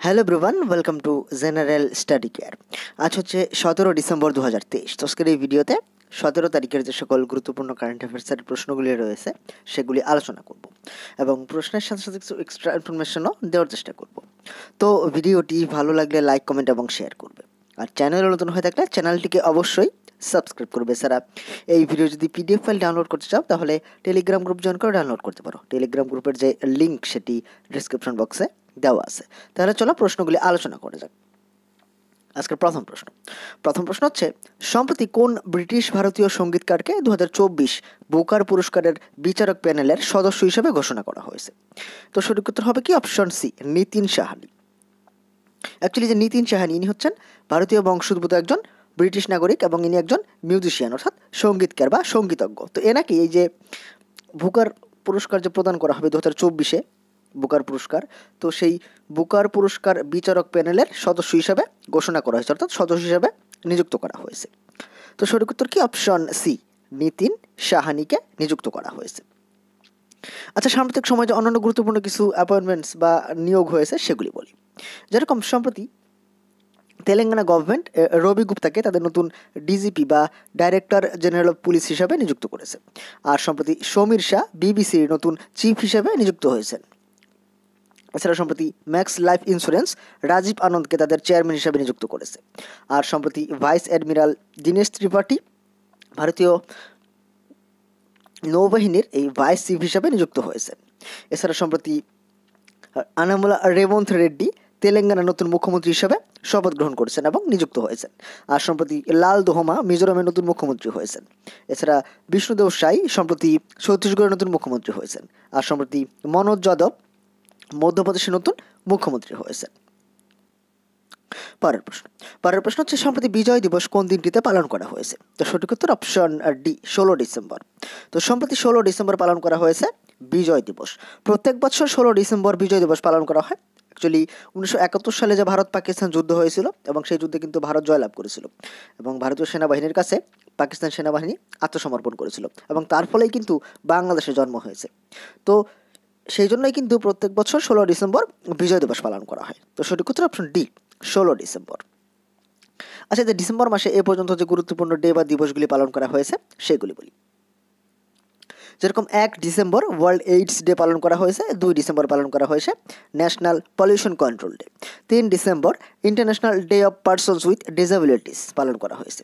Hello everyone, welcome to general study care. আজ হচ্ছে 17 December 2023। তো আজকের এই ভিডিওতে 17 তারিখের যে সকল গুরুত্বপূর্ণ কারেন্ট অ্যাফেয়ার্সের প্রশ্নগুলি রয়েছে সেগুলি আলোচনা করব এবং প্রশ্নের সাথে সাথে কিছু এক্সট্রা ইনফরমেশনও দেওয়ার চেষ্টা করব। তো ভিডিওটি ভালো লাগলে লাইক, কমেন্ট এবং শেয়ার করবে। আর চ্যানেলে নতুন হয়ে থাকলে চ্যানেলটিকে অবশ্যই সাবস্ক্রাইব করবে। এছাড়া এই ভিডিও যদি পিডিএফ ফাইল ডাউনলোড করতে চাও তাহলে টেলিগ্রাম গ্রুপ জয়েন করে ডাউনলোড করতে পারো। টেলিগ্রাম গ্রুপের যে লিঙ্ক সেটি ডিসক্রিপশন বক্সে দেওয়া আছে। তাহলে চলো প্রশ্নগুলি আলোচনা করা যাক। আজকের প্রথম প্রশ্ন হচ্ছে, সম্প্রতি কোন ব্রিটিশ ভারতীয় সঙ্গীতকারকে 2024 বুকার পুরস্কারের বিচারক প্যানেলের সদস্য হিসেবে ঘোষণা করা হয়েছে? তো সঠিক উত্তর হবে কি option C, Nitin Sahani. Actually যে নিতিন সাহানি, ইনি হচ্ছেন ভারতীয় বংশোদ্ভূত একজন ব্রিটিশ নাগরিক এবং ইনি একজন মিউজিশিয়ান অর্থাৎ সঙ্গীতকার বা সঙ্গীতজ্ঞ। তো এনাকে এই যে বুকার পুরস্কার যে প্রদান করা হবে 2024-এ বুকার পুরস্কার, তো সেই বুকার পুরস্কার বিচারক প্যানেলের সদস্য হিসাবে ঘোষণা করা হয়েছে, অর্থাৎ সদস্য হিসাবে নিযুক্ত করা হয়েছে। তো সঠিক উত্তর কি অপশন সি, নিতিন সাহানিকে নিযুক্ত করা হয়েছে। আচ্ছা, সাম্প্রতিক সময়ে যে অন্যান্য গুরুত্বপূর্ণ কিছু অ্যাপয়েন্টমেন্টস বা নিয়োগ হয়েছে সেগুলি বলি। যেরকম সম্প্রতি তেলেঙ্গানা গভর্নমেন্ট রবি গুপ্তাকে তাদের নতুন ডিজিপি বা ডাইরেক্টর জেনারেল অফ পুলিশ হিসাবে নিযুক্ত করেছে। আর সম্প্রতি সমীর শাহ বিবিসির নতুন চিফ হিসাবে নিযুক্ত হয়েছেন। এছাড়া সম্প্রতি ম্যাক্স লাইফ ইন্স্যুরেন্স রাজীব আনন্দকে তাদের চেয়ারম্যান হিসাবে নিযুক্ত করেছে। আর সম্প্রতি ভাইস অ্যাডমিরাল দীনেশ ত্রিপাঠী ভারতীয় নৌবাহিনীর এই ভাইস চিফ হিসাবে নিযুক্ত হয়েছেন। এছাড়া সম্প্রতি আনামুলা রেবন্ত রেড্ডি তেলেঙ্গানার নতুন মুখ্যমন্ত্রী হিসাবে শপথ গ্রহণ করেছেন এবং নিযুক্ত হয়েছেন। আর সম্প্রতি লাল দোহমা মিজোরামের নতুন মুখ্যমন্ত্রী হয়েছেন। এছাড়া বিষ্ণুদেব সাই সম্প্রতি ছত্তিশগড়ের নতুন মুখ্যমন্ত্রী হয়েছেন। আর সম্প্রতি মনোজ যাদব মধ্যপ্রদেশের নতুন মুখ্যমন্ত্রী হয়েছেন। পরের প্রশ্ন হচ্ছে, সম্প্রতি বিজয় দিবস কোন দিনটিতে পালন করা হয়েছে? তো সঠিক উত্তর অপশন ডি, 16 ডিসেম্বর। তো সম্প্রতি 16 ডিসেম্বর পালন করা হয়েছে বিজয় দিবস। প্রত্যেক বছর 16 ডিসেম্বর বিজয় দিবস পালন করা হয়। অ্যাকচুয়ালি 1971 সালে যে ভারত পাকিস্তান যুদ্ধ হয়েছিল এবং সেই যুদ্ধে কিন্তু ভারত জয়লাভ করেছিল এবং ভারতীয় সেনাবাহিনীর কাছে পাকিস্তান সেনাবাহিনী আত্মসমর্পণ করেছিল এবং তার ফলেই কিন্তু বাংলাদেশের জন্ম হয়েছে। তো সেই জন্যই কিন্তু প্রত্যেক বছর 16 ডিসেম্বর বিজয় দিবস পালন করা হয়। তো সঠিক উত্তর অপশন ডি, 16 ডিসেম্বর। আচ্ছা, যে ডিসেম্বর মাসে এ পর্যন্ত যে গুরুত্বপূর্ণ ডে বা দিবসগুলি পালন করা হয়েছে সেগুলি বলি। যেরকম 1 ডিসেম্বর ওয়ার্ল্ড এইডস ডে পালন করা হয়েছে, 2 ডিসেম্বর পালন করা হয়েছে national pollution control day, 3 December international day of persons with disabilities পালন করা হয়েছে,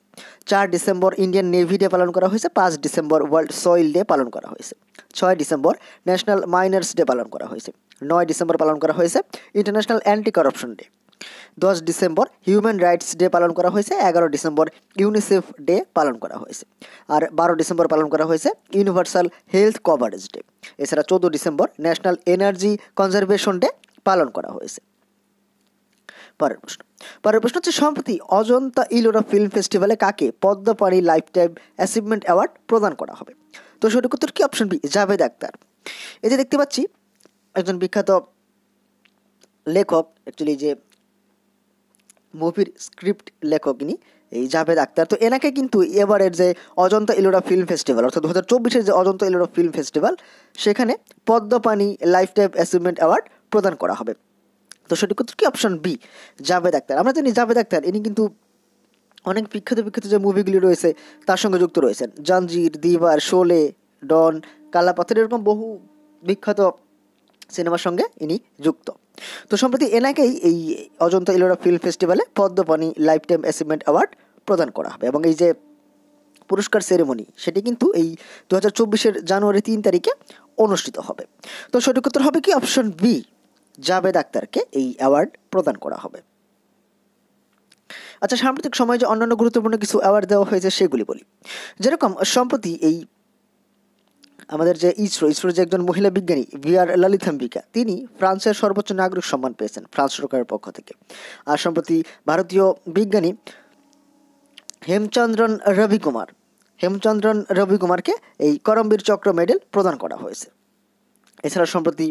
4 ডিসেম্বর ইন্ডিয়ান নেভি ডে পালন করা হয়েছে, 5 ডিসেম্বর ওয়ার্ল্ড সয়েল ডে পালন করা হয়েছে, 6 ডিসেম্বর ন্যাশনাল মাইনার্স ডে পালন করা হয়েছে, 9 ডিসেম্বর পালন করা হয়েছে international anti corruption day, 10 December human rights day পালন করা হয়েছে, 11 ডিসেম্বর ইউনিসেফ ডে পালন করা হয়েছে, আর 12 ডিসেম্বর পালন করা হয়েছে ইউনিভার্সাল হেলথ কভারেজ ডে। এছাড়া 14 December national energy conservation day পালন করা হয়েছে। পরের প্রশ্ন হচ্ছে, সম্প্রতি অজন্তা ইলোরা ফিল্ম ফেস্টিভ্যালে কাকে Padmapani life time achievement award প্রদান করা হবে? তো সঠিক উত্তর কি অপশন বি, জাভেদ আখতার। এই যে দেখতে পাচ্ছি একজন বিখ্যাত লেখক, অ্যাকচুয়ালি যে মুভির স্ক্রিপ্ট লেখক ইনি এই জাভেদ আখতার। তো এনাকে কিন্তু এবারের যে অজন্তা ইলোরা ফিল্ম ফেস্টিভ্যাল অর্থাৎ 2024-এর যে অজন্তা ইলোরা ফিল্ম ফেস্টিভ্যাল সেখানে Padmapani life time achievement award প্রদান করা হবে। তো সঠিক উত্তর কি অপশন বি, জাভেদ আখতার। আমরা জানি জাভেদ আখতার ইনি কিন্তু অনেক বিখ্যাত যে মুভিগুলি রয়েছে তার সঙ্গে যুক্ত রয়েছেন। জাঞ্জির, দিবার, শোলে, ডন, কালাপাথর, এরকম বহু বিখ্যাত সিনেমার সঙ্গে ইনি যুক্ত। তো সম্প্রতি এনাকেই এই অজন্তা ইলোরা ফিল্ম ফেস্টিভ্যালে Padmapani life time achievement award প্রদান করা হবে এবং এই যে পুরস্কার সেরেমনি সেটি কিন্তু এই 2024-এর জানুয়ারি 3 তারিখে অনুষ্ঠিত হবে। তো সঠিক উত্তর হবে কি অপশন বি, জাভেদ আখতারকে এই অ্যাওয়ার্ড প্রদান করা হবে। আচ্ছা, সাম্প্রতিক সময়ে যে অন্যান্য গুরুত্বপূর্ণ কিছু অ্যাওয়ার্ড দেওয়া হয়েছে সেগুলি বলি। যেরকম সম্প্রতি এই আমাদের যে ইসরোর যে একজন মহিলা বিজ্ঞানী ভিআর ললিতাম্বিকা, তিনি ফ্রান্সের সর্বোচ্চ নাগরিক সম্মান পেয়েছেন ফ্রান্স সরকারের পক্ষ থেকে। আর সম্প্রতি ভারতীয় বিজ্ঞানী হেমচন্দ্রন রবিকুমারকে এই করমবীর চক্র মেডেল প্রদান করা হয়েছে। এছাড়া সম্প্রতি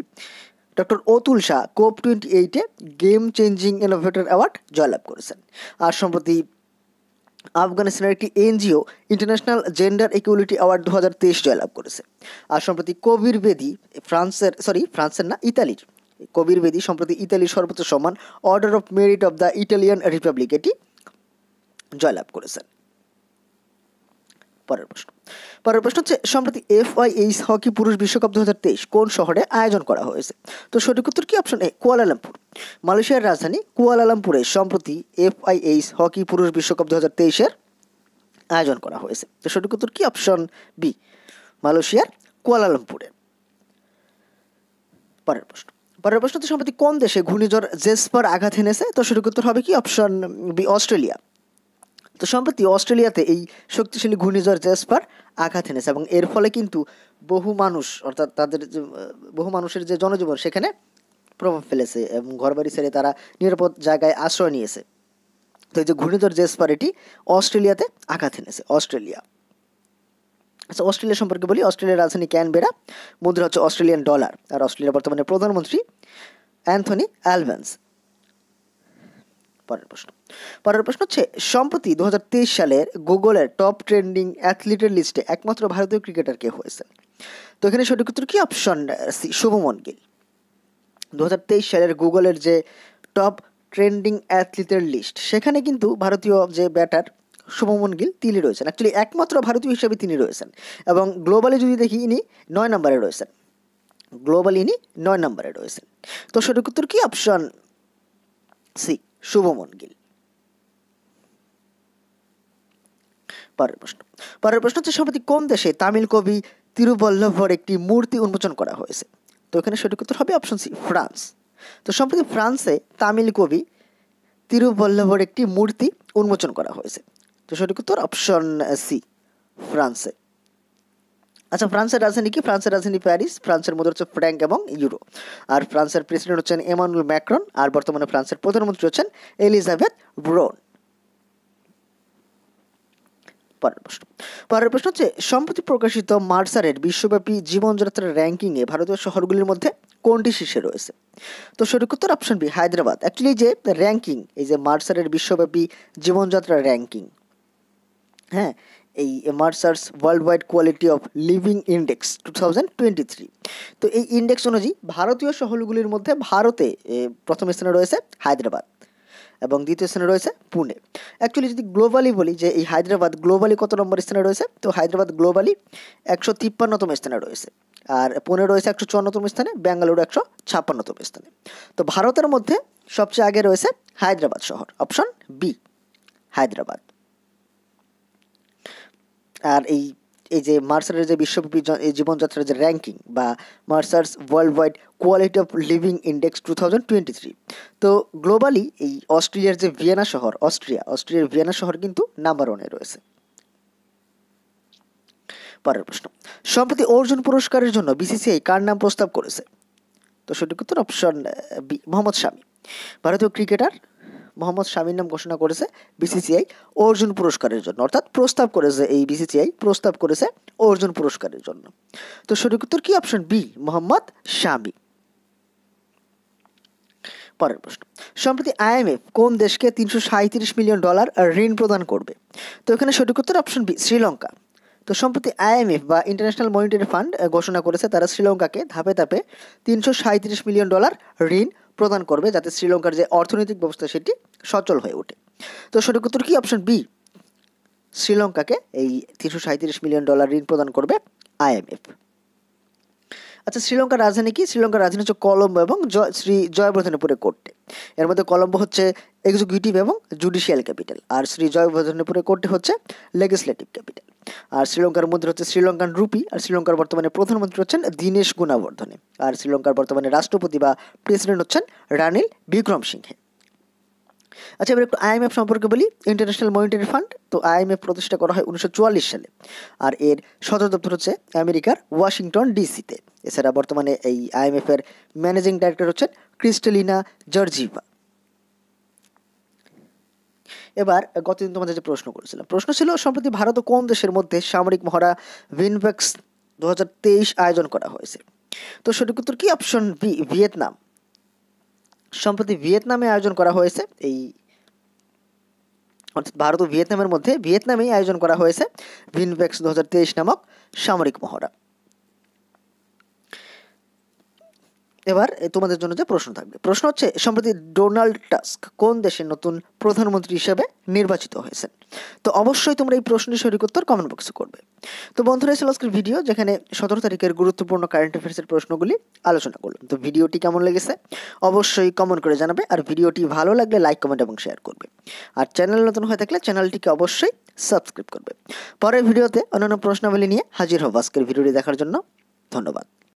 ডক্টর অতুল শাহ কোপ 28-এ গেম চেঞ্জিং ইনোভেটর অ্যাওয়ার্ড জয়লাভ করেছেন। আর সম্প্রতি আফগানিস্তানের একটি NGO international gender equality award 2023 জয়লাভ করেছে। আর সম্প্রতি কবির বেদি ইতালির কবির বেদি সম্প্রতি ইতালির সর্বোচ্চ সম্মান order of merit of the Italian Republic এটি জয়লাভ করেছেন। পরের প্রশ্ন হচ্ছে সম্প্রতি FIH হকি পুরুষ বিশ্বকাপ 2023 কোন শহরে আয়োজন করা হয়েছে? তো সঠিক উত্তর কি? Option A Kuala Lumpur. মালয়েশিয়ার রাজধানী কুয়ালালামপুরে সম্প্রতি FIH হকি পুরুষ বিশ্বকাপ 2023 এর আয়োজন করা হয়েছে। তো সঠিক উত্তর কি? অপশন বি, মালয়েশিয়ার কুয়ালালামপুরে। পরের প্রশ্ন হচ্ছে সম্প্রতি কোন দেশে ঘূর্ণিঝড় জেসপার আঘাত এনেছে? তো সঠিক উত্তর হবে কি? Option B, Australia. তো সম্প্রতি অস্ট্রেলিয়াতে এই শক্তিশালী ঘূর্ণিঝড় জেসপার আঘাত এনেছে এবং এর ফলে কিন্তু বহু মানুষ, অর্থাৎ বহু মানুষের যে জনজীবন সেখানে প্রভাব ফেলেছে এবং ঘরবাড়ি ছেড়ে তারা নিরাপদ জায়গায় আশ্রয় নিয়েছে। তো এই যে ঘূর্ণিঝড় জেসপার এটি অস্ট্রেলিয়াতে আঘাত এনেছে, অস্ট্রেলিয়া। আচ্ছা, অস্ট্রেলিয়া সম্পর্কে বলি। অস্ট্রেলিয়ার রাজধানী ক্যানবেরা, মুদ্রা হচ্ছে অস্ট্রেলিয়ান ডলার, আর অস্ট্রেলিয়ার বর্তমানে প্রধানমন্ত্রী অ্যান্থনি অ্যালবানস। পরের প্রশ্ন হচ্ছে সম্প্রতি 2023 সালের গুগলের টপ ট্রেন্ডিং অ্যাথলিটের লিস্টে একমাত্র ভারতীয় ক্রিকেটার কে হয়েছে? তো এখানে সঠিক উত্তর কি? Option C, Shubman Gill. 2023 সালের গুগলের যে টপ ট্রেন্ডিং অ্যাথলিটের লিস্ট সেখানে কিন্তু ভারতীয় যে ব্যাটার শুভমন গিল তিনি রয়েছেন, অ্যাকচুয়ালি একমাত্র ভারতীয় হিসেবে তিনি রয়েছেন। এবং গ্লোবালি যদি দেখি ইনি 9 নম্বরে রয়েছেন, গ্লোবালি ইনি 9 নম্বরে রয়েছেন। তো সঠিক উত্তর কি? Option C, Shubman Gill. পরের প্রশ্ন হচ্ছে সম্প্রতি কোন দেশে তামিল কবি তিরুবল্লভর একটি মূর্তি উন্মোচন করা হয়েছে? তো এখানে সঠিক উত্তর হবে অপশন সি, ফ্রান্স। তো সম্প্রতি ফ্রান্সে তামিল কবি তিরুবল্লভর একটি মূর্তি উন্মোচন করা হয়েছে। তো সঠিক উত্তর অপশন সি, ফ্রান্সে। আচ্ছা, ফ্রান্সের রাজধানী কি? ফ্রান্সের রাজধানী প্যারিস। ফ্রান্সের মুদ্রা হচ্ছে ফ্র্যাঙ্ক এবং ইউরো। আর ফ্রান্সের প্রেসিডেন্ট হচ্ছেন এমানুয়েল ম্যাক্রন, আর বর্তমানে ফ্রান্সের প্রধানমন্ত্রী হচ্ছেন এলিজাবেথ ব্রোন। পরের প্রশ্ন হচ্ছে সম্প্রতি প্রকাশিত মার্সারের বিশ্বব্যাপী জীবনযাত্রার র্যাঙ্কিংয়ে ভারতীয় শহরগুলির মধ্যে কোনটি শীর্ষে রয়েছে? তো সঠিক উত্তর অপশন বি, হায়দ্রাবাদ। অ্যাকচুয়ালি যে র্যাঙ্কিং, এই যে মার্সারের বিশ্বব্যাপী জীবনযাত্রার র্যাঙ্কিং, হ্যাঁ, এই Mercer's world wide quality of living index 2023, তো এই ইন্ডেক্স অনুযায়ী ভারতীয় শহরগুলির মধ্যে ভারতে প্রথম স্থানে রয়েছে হায়দ্রাবাদ এবং দ্বিতীয় স্থানে রয়েছে পুনে। অ্যাকচুয়ালি যদি গ্লোবালি বলি যে এই হায়দ্রাবাদ গ্লোবালি কত নম্বর স্থানে রয়েছে, তো হায়দ্রাবাদ গ্লোবালি 153তম স্থানে রয়েছে, আর পুনে রয়েছে 154তম স্থানে, বেঙ্গালুরু 156তম স্থানে। তো ভারতের মধ্যে সবচেয়ে আগে রয়েছে হায়দ্রাবাদ শহর, অপশন বি, হায়দ্রাবাদ। আর এই যে মার্সারের যে বিশ্বব্যাপী জীবনযাত্রার যে র্যাঙ্কিং বা Mercer's world wide quality of living index 2023, তো গ্লোবালি এই অস্ট্রেলিয়ার যে ভিয়েনা শহর, অস্ট্রিয়ার ভিয়েনা শহর কিন্তু নাম্বার 1-এ রয়েছে। পরের প্রশ্ন, সম্প্রতি অর্জুন পুরস্কারের জন্য BCCI কার নাম প্রস্তাব করেছে? তো সঠিক উত্তর অপশন বি, মোহাম্মদ শামি। ভারতীয় ক্রিকেটার মোহাম্মদ শামির নাম ঘোষণা করেছে BCCI অর্জুন পুরস্কারের জন্য, অর্থাৎ প্রস্তাব করেছে এই BCCI প্রস্তাব করেছে অর্জুন পুরস্কারের জন্য। তো সঠিক উত্তর কি? অপশন বি, মোহাম্মদ শামি। পরের প্রশ্ন, সম্প্রতি IMF কোন দেশকে $337 মিলিয়ন ঋণ প্রদান করবে? তো এখানে সঠিক উত্তর অপশন বি, শ্রীলঙ্কা। তো সম্প্রতি IMF বা ইন্টারন্যাশনাল মনিটারি ফান্ড ঘোষণা করেছে তারা শ্রীলঙ্কাকে ধাপে ধাপে $337 মিলিয়ন ঋণ প্রদান করবে, যাতে শ্রীলঙ্কার যে অর্থনৈতিক ব্যবস্থা সেটি সচল হয়ে ওঠে। তো সঠিক উত্তর কি? অপশন বি, শ্রীলঙ্কাকে এই $337 মিলিয়ন ঋণ প্রদান করবে IMF। আচ্ছা, শ্রীলঙ্কার রাজধানী কি? শ্রীলঙ্কার রাজধানী হচ্ছে কলম্বো এবং শ্রী জয়বর্ধনেপুরে কোর্টে। এর মধ্যে কলম্বো হচ্ছে এক্সিকিউটিভ এবং জুডিশিয়াল ক্যাপিটাল, আর শ্রী জয়বর্ধনেপুরে কোর্টে হচ্ছে লেজিসলেটিভ ক্যাপিটাল। আর শ্রীলঙ্কার মধ্যে হচ্ছে শ্রীলঙ্কান রুপি, আর শ্রীলঙ্কার বর্তমানে প্রধানমন্ত্রী হচ্ছেন দীনেশ গুণাবর্ধনে, আর শ্রীলঙ্কার বর্তমানে রাষ্ট্রপতি বা প্রেসিডেন্ট হচ্ছেন রানিল বিক্রমসিংহে। আচ্ছা, এবার একটু IMF সম্পর্কে বলি। ইন্টারন্যাশনাল মনিটারি ফান্ড, তো IMF প্রতিষ্ঠা করা হয় 1944 সালে, আর এর সদর দপ্তর হচ্ছে আমেরিকার ওয়াশিংটন ডিসিতে। এছাড়া বর্তমানে এই IMF এর ম্যানেজিং ডাইরেক্টর হচ্ছেন ক্রিস্টালিনা জর্জিভা। এবার গতদিন তোমাদের যে প্রশ্ন করেছিলাম, প্রশ্ন ছিল সম্প্রতি ভারত ও কোন দেশের মধ্যে সামরিক মহড়া ভিনভেক্স 2023 আয়োজন করা হয়েছে? তো সঠিক উত্তর কি? Option B, Vietnam. সম্প্রতি ভিয়েতনামে আয়োজন করা হয়েছে এই, অর্থাৎ ভারত ও ভিয়েতনামের মধ্যে ভিয়েতনামেই আয়োজন করা হয়েছে ভিনভেক্স 2023 নামক সামরিক মহড়া। এবার তোমাদের জন্য যে প্রশ্ন থাকবে, প্রশ্ন হচ্ছে সম্প্রতি ডোনাল্ড টাস্ক কোন দেশের নতুন প্রধানমন্ত্রী হিসেবে নির্বাচিত হয়েছেন? তো অবশ্যই তোমরা এই প্রশ্নের সঠিক উত্তর কমেন্ট বক্সে করবে। তো বন্ধুরা, ছিল আজকের ভিডিও, যেখানে 17 তারিখের গুরুত্বপূর্ণ কারেন্ট অ্যাফেয়ার্সের প্রশ্নগুলি আলোচনা করলাম। তো ভিডিওটি কেমন লেগেছে অবশ্যই কমেন্ট করে জানাবে, আর ভিডিওটি ভালো লাগলে লাইক, কমেন্ট এবং শেয়ার করবে। আর চ্যানেল নতুন হয়ে থাকলে চ্যানেলটিকে অবশ্যই সাবস্ক্রাইব করবে। পরের ভিডিওতে অন্যান্য প্রশ্নাবলী নিয়ে হাজির হব। আজকের ভিডিওটি দেখার জন্য ধন্যবাদ।